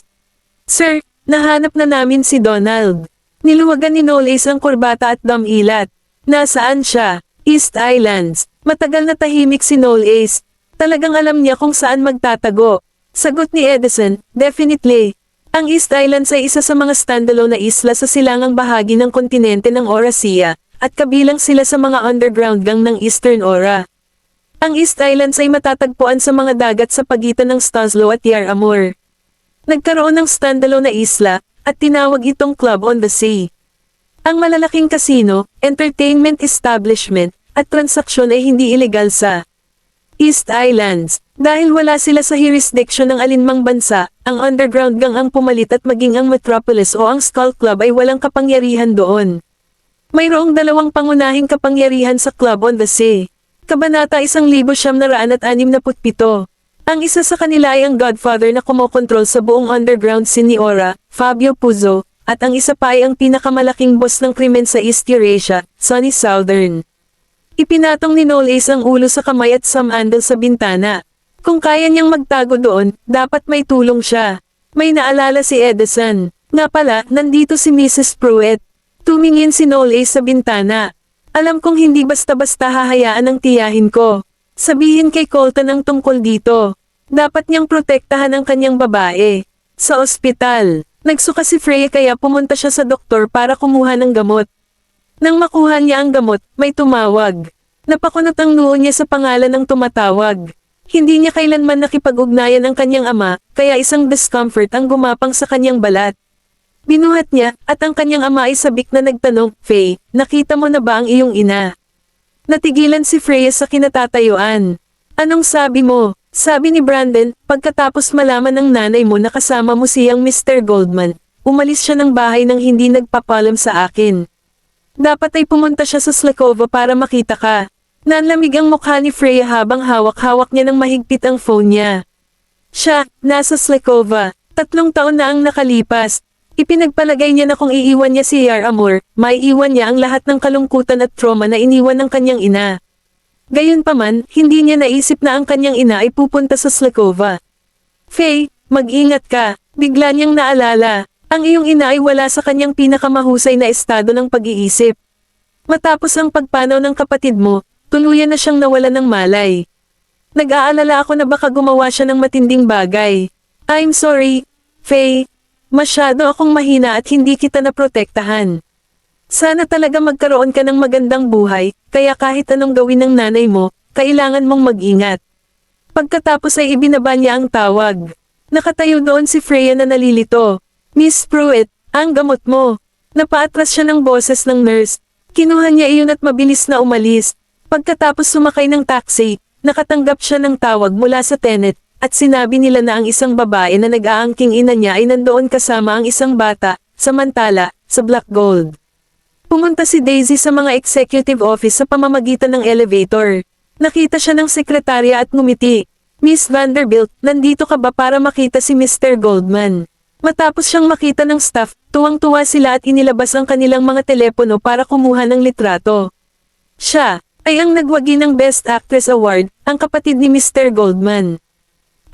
Sir, nahanap na namin si Donald. Niluwagan ni Noel ang kurbata at damilat. Nasaan siya? East Islands. Matagal na tahimik si Noel. Talagang alam niya kung saan magtatago. Sagot ni Edison, definitely. Ang East Islands ay isa sa mga standalone na isla sa silangang bahagi ng kontinente ng Eurasia, at kabilang sila sa mga underground gang ng Eastern Ora. Ang East Islands ay matatagpuan sa mga dagat sa pagitan ng Stoslow at Yarramur. Nagkaroon ng standalone na isla, at tinawag itong Club on the Sea. Ang malalaking casino, entertainment establishment, at transaksyon ay hindi ilegal sa East Islands. Dahil wala sila sa jurisdiction ng alinmang bansa, ang underground gang ang pumalit at maging ang Metropolis o ang Skull Club ay walang kapangyarihan doon. Mayroong dalawang pangunahing kapangyarihan sa Club on the Sea. Kabanata 1967. Ang isa sa kanila ay ang Godfather na kumokontrol sa buong underground scene ni Ora, Fabio Puzo, at ang isa pa ay ang pinakamalaking boss ng krimen sa East Eurasia, Sonny Southern. Ipinatong ni Noel ang ulo sa kamay at sumandal sa bintana. Kung kaya niyang magtago doon, dapat may tulong siya. May naalala si Edison. Nga pala, nandito si Mrs. Pruitt. Tumingin si Noel sa bintana. Alam kong hindi basta-basta hahayaan ang tiyahin ko. Sabihin kay Colton ang tungkol dito. Dapat niyang protektahan ang kanyang babae. Sa ospital, nagsuka si Freya kaya pumunta siya sa doktor para kumuha ng gamot. Nang makuha niya ang gamot, may tumawag. Napakunot ang noo niya sa pangalan ng tumatawag. Hindi niya kailanman nakipag-ugnayan ang kanyang ama, kaya isang discomfort ang gumapang sa kanyang balat. Binuhat niya, at ang kanyang ama ay sabik na nagtanong, Faye, nakita mo na ba ang iyong ina? Natigilan si Freya sa kinatatayuan. Anong sabi mo? Sabi ni Brandon, pagkatapos malaman ng nanay mo na kasama mo siyang Mr. Goldman, umalis siya ng bahay nang hindi nagpapalam sa akin. Dapat ay pumunta siya sa Slakova para makita ka. Nanlamig ang mukha ni Freya habang hawak-hawak niya ng mahigpit ang phone niya. Siya, nasa Slakova. 3 taon na ang nakalipas. Ipinagpalagay niya na kung iiwan niya si Yar Amor, maiiwan niya ang lahat ng kalungkutan at trauma na iniwan ng kanyang ina. Gayunpaman, hindi niya naisip na ang kanyang ina ay pupunta sa Slakova. Faye, mag-ingat ka. Bigla niyang naalala, ang iyong ina ay wala sa kanyang pinakamahusay na estado ng pag-iisip. Matapos ang pagpanaw ng kapatid mo, tuluyan na siyang nawala ng malay. Nag-aalala ako na baka gumawa siya ng matinding bagay. I'm sorry, Faye. Masyado akong mahina at hindi kita naprotektahan. Sana talaga magkaroon ka ng magandang buhay, kaya kahit anong gawin ng nanay mo, kailangan mong mag-ingat. Pagkatapos ay ibinaba niya ang tawag. Nakatayo doon si Freya na nalilito. Miss Pruitt, ang gamot mo. Napaatras siya ng boses ng nurse. Kinuha niya iyon at mabilis na umalis. Pagkatapos sumakay ng taxi, nakatanggap siya ng tawag mula sa Tenet, at sinabi nila na ang isang babae na nag-aangking ina niya ay nandoon kasama ang isang bata, samantala, sa Black Gold. Pumunta si Daisy sa mga executive office sa pamamagitan ng elevator. Nakita siya ng sekretarya at ngumiti. Miss Vanderbilt, nandito ka ba para makita si Mr. Goldman? Matapos siyang makita ng staff, tuwang-tuwa sila at inilabas ang kanilang mga telepono para kumuha ng litrato. Siya ay ang nagwagi ng Best Actress Award, ang kapatid ni Mr. Goldman.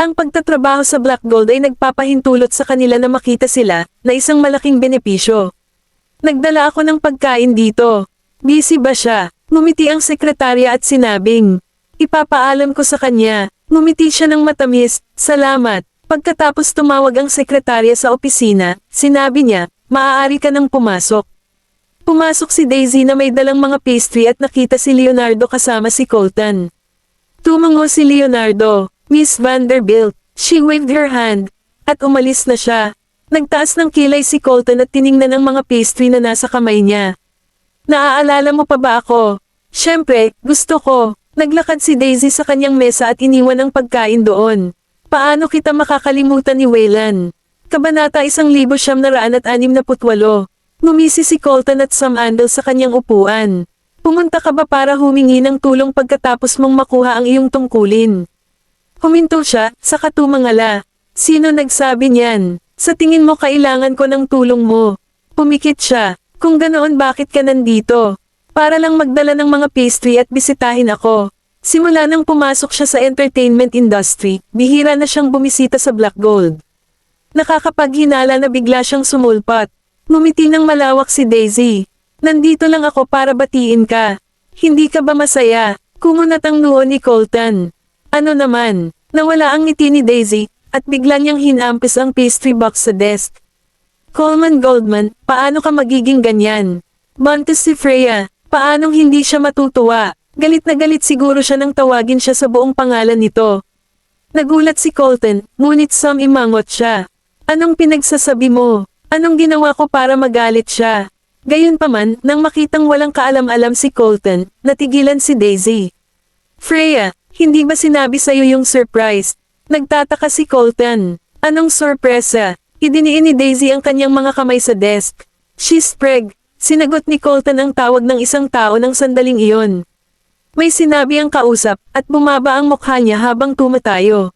Ang pagtatrabaho sa Black Gold ay nagpapahintulot sa kanila na makita sila, na isang malaking benepisyo. Nagdala ako ng pagkain dito. Busy ba siya? Ngumiti ang sekretarya at sinabing, ipapaalam ko sa kanya. Ngumiti siya ng matamis, salamat. Pagkatapos tumawag ang sekretarya sa opisina, sinabi niya, maaari ka nang pumasok. Pumasok si Daisy na may dalang mga pastry at nakita si Leonardo kasama si Colton. Tumango si Leonardo, Miss Vanderbilt, she waved her hand, at umalis na siya. Nagtaas ng kilay si Colton at tiningnan ang mga pastry na nasa kamay niya. Naaalala mo pa ba ako? Siyempre, gusto ko. Naglakad si Daisy sa kanyang mesa at iniwan ang pagkain doon. Paano kita makakalimutan ni Waylan? Kabanata 1968. Ngumisi si Colton at sumandal sa kanyang upuan. Pumunta ka ba para humingi ng tulong pagkatapos mong makuha ang iyong tungkulin? Huminto siya, saka tumangala. Sino nagsabi niyan? Sa tingin mo kailangan ko ng tulong mo. Pumikit siya. Kung ganoon bakit ka nandito? Para lang magdala ng mga pastry at bisitahin ako. Simula nang pumasok siya sa entertainment industry, bihira na siyang bumisita sa Black Gold. Nakakapaghinala na bigla siyang sumulpat. Ngumiti ng malawak si Daisy. Nandito lang ako para batiin ka. Hindi ka ba masaya? Kumunat ang noo ni Colton. Ano naman? Nawala ang ngiti ni Daisy, at bigla niyang hinampis ang pastry box sa desk. Coleman Goldman, paano ka magiging ganyan? Buntis si Freya, paanong hindi siya matutuwa? Galit na galit siguro siya nang tawagin siya sa buong pangalan nito. Nagulat si Colton, ngunit imangot siya. Anong pinagsasabi mo? Anong ginawa ko para magalit siya? Gayunpaman, nang makitang walang kaalam-alam si Colton, natigilan si Daisy. Freya, hindi ba sinabi sa'yo yung surprise? Nagtataka si Colton. Anong sorpresa? Idiniin ni Daisy ang kanyang mga kamay sa desk. She's preg. Sinagot ni Colton ang tawag ng isang tao ng sandaling iyon. May sinabi ang kausap, at bumaba ang mukha niya habang tumatayo.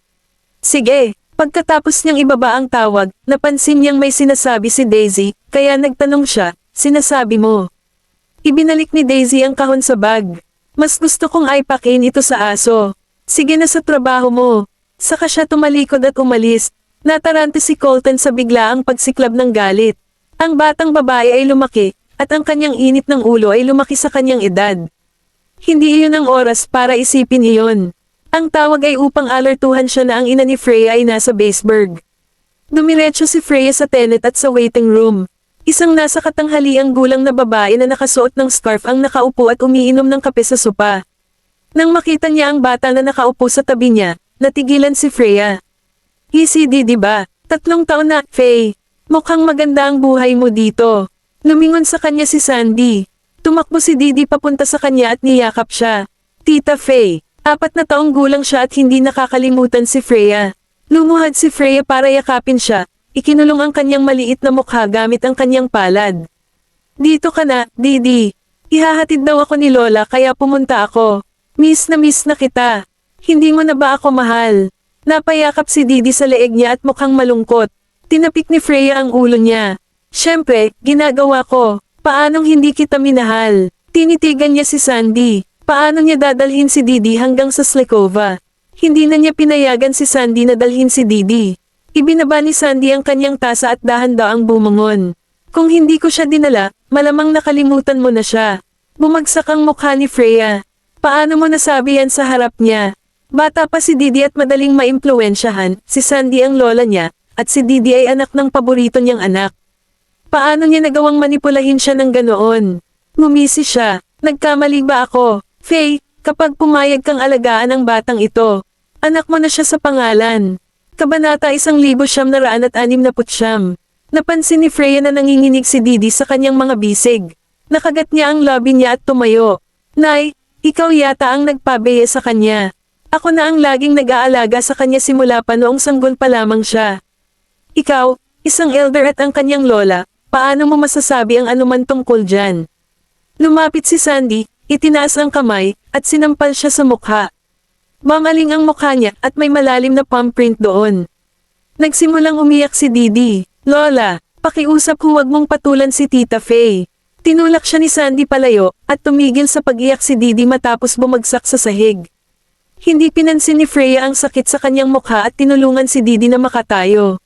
Sige. Pagkatapos niyang ibaba ang tawag, napansin niyang may sinasabi si Daisy, kaya nagtanong siya, sinasabi mo. Ibinalik ni Daisy ang kahon sa bag. Mas gusto kong aipakin ito sa aso. Sige na sa trabaho mo. Saka siya tumalikod at umalis. Natarante si Colton sa biglaang pagsiklab ng galit. Ang batang babae ay lumaki, at ang kanyang init ng ulo ay lumaki sa kanyang edad. Hindi iyon ang oras para isipin iyon. Ang tawag ay upang alertuhan siya na ang ina ni Freya ay nasa Baseburg. Dumiretso si Freya sa Tenet at sa waiting room. Isang nasa katanghaliang gulang na babae na nakasuot ng scarf ang nakaupo at umiinom ng kape sa sopa. Nang makita niya ang bata na nakaupo sa tabi niya, natigilan si Freya. ECD diba? 3 taon na, Faye. Mukhang maganda ang buhay mo dito. Lumingon sa kanya si Sandy. Tumakbo si Didi papunta sa kanya at niyakap siya. Tita Faye, 4 na taong gulang siya at hindi nakakalimutan si Freya. Lumuhad si Freya para yakapin siya, ikinulong ang kanyang maliit na mukha gamit ang kanyang palad. Dito ka na, Didi. Ihahatid daw ako ni Lola kaya pumunta ako. Miss na kita. Hindi mo na ba ako mahal? Napayakap si Didi sa leeg niya at mukhang malungkot. Tinapik ni Freya ang ulo niya. Siyempre, ginagawa ko. Paanong hindi kita minahal? Tinitigan niya si Sandy. Paano niya dadalhin si Didi hanggang sa Slekova? Hindi na niya pinayagan si Sandy na dalhin si Didi. Ibinaba ni Sandy ang kanyang tasa at dahan-daang bumangon. Kung hindi ko siya dinala, malamang nakalimutan mo na siya. Bumagsak ang mukha ni Freya. Paano mo nasabi yan sa harap niya? Bata pa si Didi at madaling maimpluwensyahan, si Sandy ang lola niya, at si Didi ay anak ng paborito niyang anak. Paano niya nagawang manipulahin siya ng ganoon? Ngumisi siya. Nagkamali ba ako? Faye, kapag pumayag kang alagaan ang batang ito, anak mo na siya sa pangalan. Kabanata 1969. Napansin ni Freya na nanginginig si Didi sa kanyang mga bisig. Nakagat niya ang labi niya at tumayo. Nay, ikaw yata ang nagpabeye sa kanya. Ako na ang laging nag-aalaga sa kanya simula pa noong sanggol pa lamang siya. Ikaw, isang elder at ang kanyang lola, paano mo masasabi ang anuman tungkol dyan? Lumapit si Sandy, itinaas ang kamay, at sinampal siya sa mukha. Mamaling ang mukha niya at may malalim na palm print doon. Nagsimulang umiyak si Didi. Lola, pakiusap huwag mong patulan si Tita Faye. Tinulak siya ni Sandy palayo, at tumigil sa pag-iyak si Didi matapos bumagsak sa sahig. Hindi pinansin ni Freya ang sakit sa kanyang mukha at tinulungan si Didi na makatayo.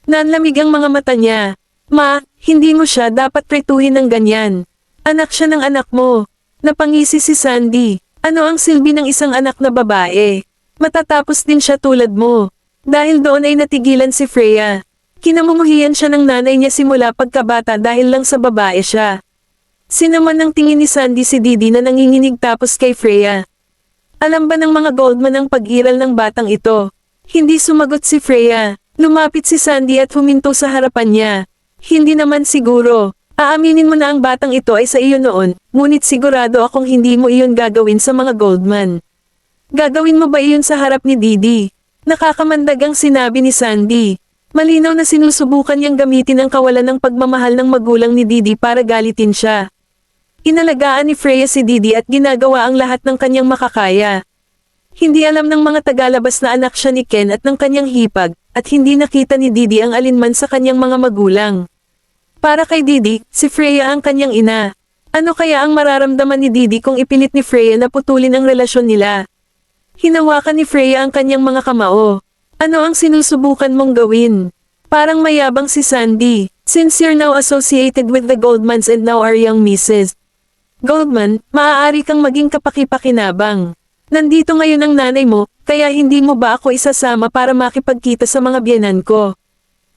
Nanlamig ang mga mata niya. Ma, hindi mo siya dapat tretuhin ng ganyan. Anak siya ng anak mo. Napangisi si Sandy. Ano ang silbi ng isang anak na babae? Matatapos din siya tulad mo. Dahil doon ay natigilan si Freya. Kinamumuhian siya ng nanay niya simula pagkabata dahil lang sa babae siya. Sinaman ng tingin ni Sandy si Didi na nanginginig tapos kay Freya. Alam ba ng mga Goldman ang pag-iral ng batang ito? Hindi sumagot si Freya. Lumapit si Sandy at huminto sa harapan niya. Hindi naman siguro. Aaminin mo na ang batang ito ay sa iyo noon, ngunit sigurado akong hindi mo iyon gagawin sa mga Goldman. Gagawin mo ba iyon sa harap ni Didi? Nakakamandag ang sinabi ni Sandy. Malinaw na sinusubukan niyang gamitin ang kawalan ng pagmamahal ng magulang ni Didi para galitin siya. Inalagaan ni Freya si Didi at ginagawa ang lahat ng kanyang makakaya. Hindi alam ng mga tagalabas na anak siya ni Ken at ng kanyang hipag, at hindi nakita ni Didi ang alinman sa kanyang mga magulang. Para kay Didi, si Freya ang kanyang ina. Ano kaya ang mararamdaman ni Didi kung ipilit ni Freya na putulin ang relasyon nila? Hinawakan ni Freya ang kanyang mga kamao. Ano ang sinusubukan mong gawin? Parang mayabang si Sandy. Since you're now associated with the Goldmans and now are young Mrs. Goldman, maaari kang maging kapaki-pakinabang. Nandito ngayon ang nanay mo, kaya hindi mo ba ako isasama para makipagkita sa mga biyenan ko?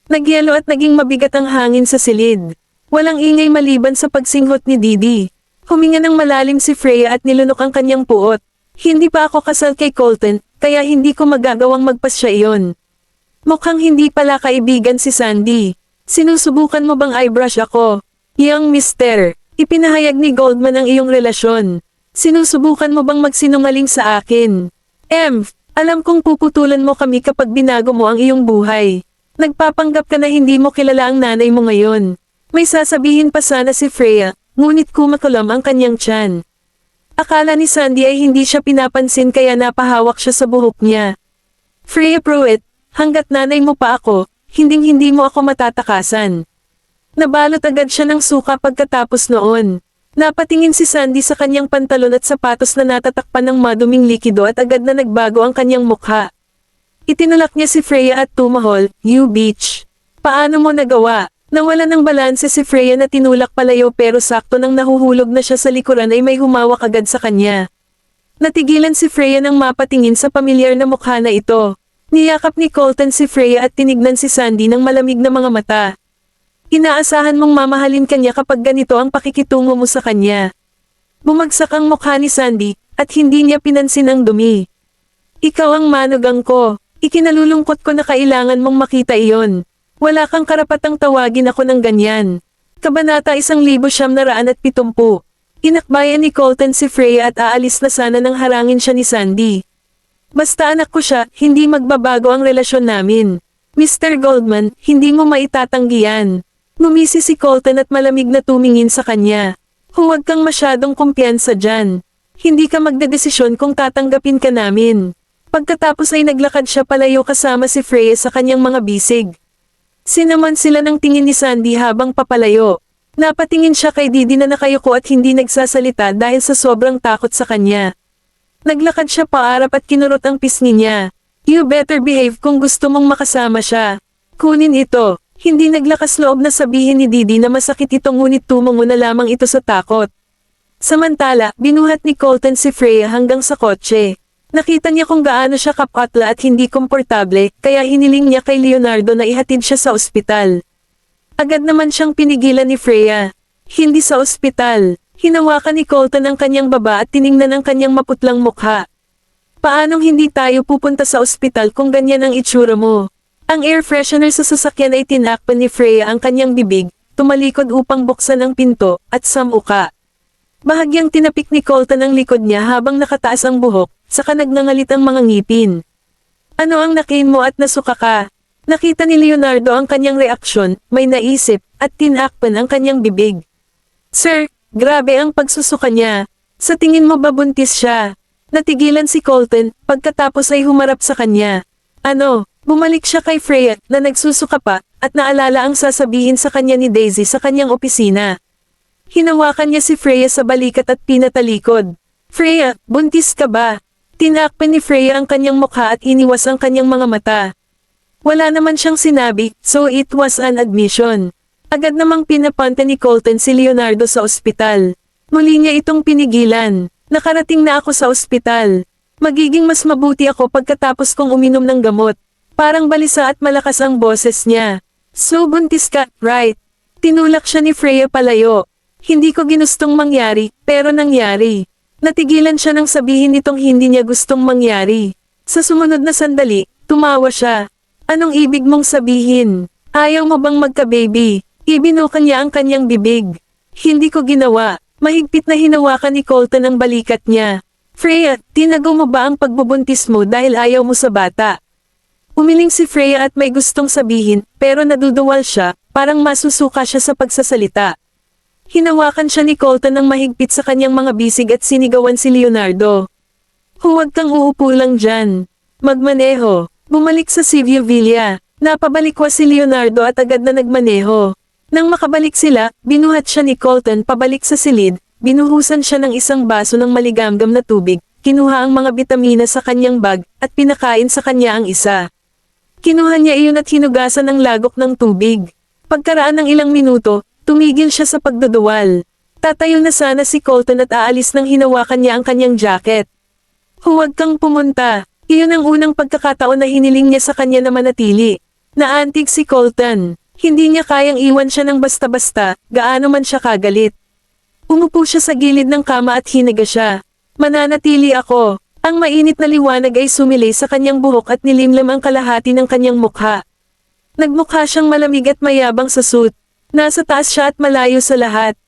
Nagyelo at naging mabigat ang hangin sa silid. Walang ingay maliban sa pagsinghot ni Didi. Huminga ng malalim si Freya at nilunok ang kanyang puot. Hindi pa ako kasal kay Colton, kaya hindi ko magagawang magpasya iyon. Mukhang hindi pala kaibigan si Sandy. Sinusubukan mo bang eyebrush ako? Young mister, ipinahayag ni Goldman ang iyong relasyon. Sinusubukan mo bang magsinungaling sa akin? Alam kong puputulan mo kami kapag binago mo ang iyong buhay. Nagpapanggap ka na hindi mo kilala ang nanay mo ngayon. May sasabihin pa sana si Freya, ngunit kumakulam ang kanyang tiyan. Akala ni Sandy ay hindi siya pinapansin kaya napahawak siya sa buhok niya. Freya Pruitt, hanggat nanay mo pa ako, hinding-hindi mo ako matatakasan. Nabalot agad siya ng suka pagkatapos noon. Napatingin si Sandy sa kanyang pantalon at sapatos na natatakpan ng maduming likido at agad na nagbago ang kanyang mukha. Itinulak niya si Freya at tumahol, "You bitch. Paano mo nagawa?" Nawala ng balanse si Freya na tinulak palayo pero sakto nang nahuhulog na siya sa likuran ay may humawak agad sa kanya. Natigilan si Freya nang mapatingin sa pamilyar na mukha na ito. Niyakap ni Colton si Freya at tinignan si Sandy ng malamig na mga mata. Inaasahan mong mamahalin kanya kapag ganito ang pakikitungo mo sa kanya. Bumagsak ang mukha ni Sandy, at hindi niya pinansin ang dumi. Ikaw ang manugang ko. Ikinalulungkot ko na kailangan mong makita iyon. Wala kang karapatang tawagin ako ng ganyan. Kabanata 1970. Inakbayan ni Colton si Freya at aalis na sana nang harangin siya ni Sandy. Basta anak ko siya, hindi magbabago ang relasyon namin. Mr. Goldman, hindi mo maitatanggi yan. Ngumisi si Colton at malamig na tumingin sa kanya. Huwag kang masyadong kumpiyansa dyan. Hindi ka magdedesisyon kung tatanggapin ka namin. Pagkatapos ay naglakad siya palayo kasama si Freya sa kanyang mga bisig. Sinaman sila ng tingin ni Sandy habang papalayo. Napatingin siya kay Didi na nakayuko at hindi nagsasalita dahil sa sobrang takot sa kanya. Naglakad siya paarap at kinurot ang pisngi niya. You better behave kung gusto mong makasama siya. Kunin ito. Hindi naglakas loob na sabihin ni Didi na masakit ito ngunit tumungo na lamang ito sa takot. Samantala, binuhat ni Colton si Freya hanggang sa kotse. Nakita niya kung gaano siya kapatla at hindi komportable, kaya hiniling niya kay Leonardo na ihatid siya sa ospital. Agad naman siyang pinigilan ni Freya. Hindi sa ospital. Hinawakan ni Colton ang kanyang baba at tiningnan ang kanyang maputlang mukha. Paanong hindi tayo pupunta sa ospital kung ganyan ang itsura mo? Ang air freshener sa sasakyan ay tinakpan ni Freya ang kanyang bibig, tumalikod upang buksan ang pinto, at samuka. Bahagyang tinapik ni Colton ang likod niya habang nakataas ang buhok, saka nagngangalit ang mga ngipin. Ano ang nakain mo at nasuka ka? Nakita ni Leonardo ang kanyang reaksyon, may naisip, at tinakpan ang kanyang bibig. Sir, grabe ang pagsusuka niya. Sa tingin mo ba buntis siya? Natigilan si Colton, pagkatapos ay humarap sa kanya. Ano, bumalik siya kay Freya, na nagsusuka pa, at naalala ang sasabihin sa kanya ni Daisy sa kanyang opisina. Hinawakan niya si Freya sa balikat at pinatalikod. Freya, buntis ka ba? Tinakpan ni Freya ang kanyang mukha at iniwas ang kanyang mga mata. Wala naman siyang sinabi, so it was an admission. Agad namang pinapunta ni Colton si Leonardo sa ospital. Muli niya itong pinigilan. Nakarating na ako sa ospital. Magiging mas mabuti ako pagkatapos kong uminom ng gamot. Parang balisa at malakas ang boses niya. So buntis ka, right? Tinulak siya ni Freya palayo. Hindi ko ginustong mangyari, pero nangyari. Natigilan siya nang sabihin nitong hindi niya gustong mangyari. Sa sumunod na sandali, tumawa siya. Anong ibig mong sabihin? Ayaw mo bang magka-baby? Ibinuka niya ang kanyang bibig. Hindi ko ginawa. Mahigpit na hinawakan ni Colton ang balikat niya. Freya, tinago mo ba ang pagbubuntis mo dahil ayaw mo sa bata? Umiling si Freya at may gustong sabihin, pero naduduwal siya, parang masusuka siya sa pagsasalita. Hinawakan siya ni Colton ng mahigpit sa kanyang mga bisig at sinigawan si Leonardo. Huwag kang uupo lang dyan. Magmaneho. Bumalik sa Sivio Villa. Napabalikwa si Leonardo at agad na nagmaneho. Nang makabalik sila, binuhat siya ni Colton pabalik sa silid, binuhusan siya ng isang baso ng maligamgam na tubig, kinuha ang mga bitamina sa kanyang bag, at pinakain sa kanya ang isa. Kinuha niya iyon at hinugasan ng lagok ng tubig. Pagkaraan ng ilang minuto, tumigil siya sa pagduduwal. Tatayo na sana si Colton at aalis nang hinawakan niya ang kanyang jacket. Huwag kang pumunta. Iyon ang unang pagkakataon na hiniling niya sa kanya na manatili. Naantig si Colton. Hindi niya kayang iwan siya ng basta-basta, gaano man siya kagalit. Umupo siya sa gilid ng kama at hinaga siya. Mananatili ako. Ang mainit na liwanag ay sumilay sa kanyang buhok at nilimlim ang kalahati ng kanyang mukha. Nagmukha siyang malamig at mayabang sa suit. Nasa taas siya at malayo sa lahat.